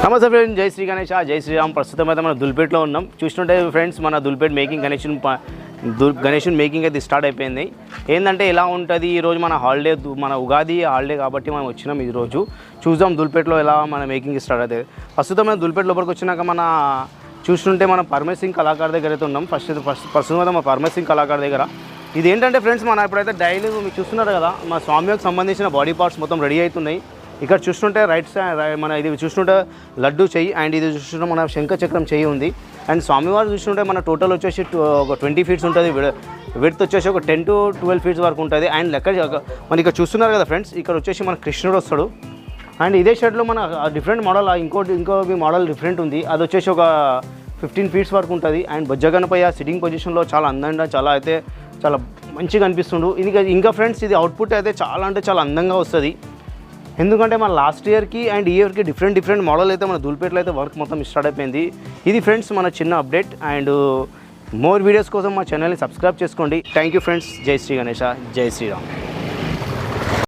నమస్తే ఫ్రెండ్స్, జై శ్రీ గణేష్, జై శ్రీరామ్. ప్రస్తుతం అయితే మన దుల్పేట్లో ఉన్నాం. చూస్తుంటే ఫ్రెండ్స్, మన దుల్పేట్ మేకింగ్ గణేషన్ మేకింగ్ అయితే స్టార్ట్ అయిపోయింది. ఏంటంటే ఎలా ఉంటుంది ఈరోజు మన హాలిడే, మన ఉగాది హాలిడే కాబట్టి మనం వచ్చినాం. ఈరోజు చూద్దాం దుల్పేట్లో ఎలా మన మేకింగ్ స్టార్ట్ అవుతుంది. ప్రస్తుతం మనం దుల్పేట్ లోపలికి వచ్చినాక మన చూస్తుంటే మనం పరమేశ్ సింగ్ కళాకారు దగ్గర అయితే ఉన్నాం. ప్రస్తుతం అయితే మన పరమేశ్ సింగ్ కళాకారు దగ్గర. ఇది ఏంటంటే ఫ్రెండ్స్, మన ఇప్పుడైతే డైలీ మీరు చూస్తున్నారు కదా, మా స్వామికి సంబంధించిన బాడీ పార్ట్స్ మొత్తం రెడీ అవుతున్నాయి. ఇక్కడ చూస్తుంటే రైట్ సైడ్ మన ఇది చూస్తుంటే లడ్డు చెయ్యి, అండ్ ఇది చూస్తుంటే మన శంఖ చక్రం చెయ్యి ఉంది. అండ్ స్వామివారు చూస్తుంటే మన టోటల్ వచ్చేసి ఒక 20 ఫీట్స్ ఉంటుంది. విడ్త్ వచ్చేసి ఒక 10 to 12 ఫీట్స్ వరకు ఉంటుంది. అండ్ లెక్క మన ఇక్కడ చూస్తున్నారు కదా ఫ్రెండ్స్, ఇక్కడ వచ్చేసి మన కృష్ణుడు వస్తాడు. అండ్ ఇదే షర్ట్లో మన డిఫరెంట్ మోడల్ ఇంకో మోడల్ డిఫరెంట్ ఉంది. అది వచ్చేసి ఒక 15 ఫీట్స్ వరకు ఉంటుంది. అండ్ బొజ్జగణపయ్య సిట్టింగ్ పొజిషన్లో చాలా అందంగా చాలా మంచిగా అనిపిస్తుండు. ఇంకా ఫ్రెండ్స్, ఇది అవుట్పుట్ అయితే చాలా అందంగా వస్తుంది. ఎందుకంటే మన లాస్ట్ ఇయర్కి అండ్ ఈ ఇయర్కి డిఫరెంట్ మోడల్ అయితే మన దుల్పేట్లో అయితే వర్క్ మొత్తం స్టార్ట్ అయిపోయింది. ఇది ఫ్రెండ్స్ మన చిన్న అప్డేట్. అండ్ మోర్ వీడియోస్ కోసం మా ఛానల్ని సబ్స్క్రైబ్ చేసుకోండి. Thank you friends. జై శ్రీ గణేష, జై శ్రీరామ్.